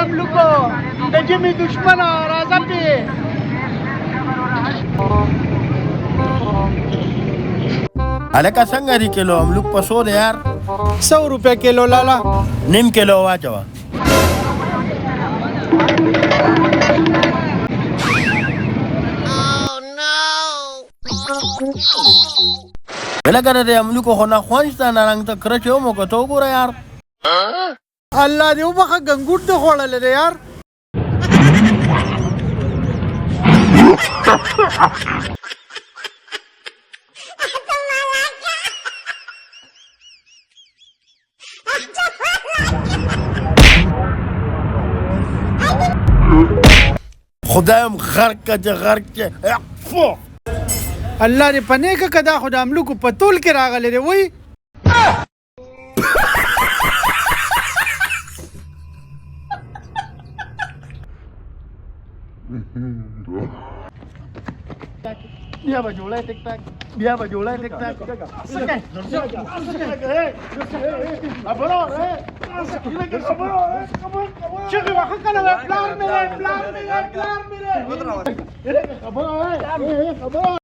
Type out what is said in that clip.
املوکو د جمی دشمن راځه پی الکه څنګه دی کیلو املوک په څو دی یار 100 روپے کیلو لالا نیم کیلو واچوه بلکه د املوکو خو نه خوند شته نه رنګ ته کرچ ومو که ته وګوره یار الله دې وبخه ګنګوټ دې خوړلی دی یار خدایم غرق که چې غرق چې الله دې پنې که که دا خو د املوکو په طول کې راغلی دی وایي بیا به جوړی ټیک ټاک بیا به جوړی ټیک ټاک چغې وخه کنه پلار مې پلار مې پلار مې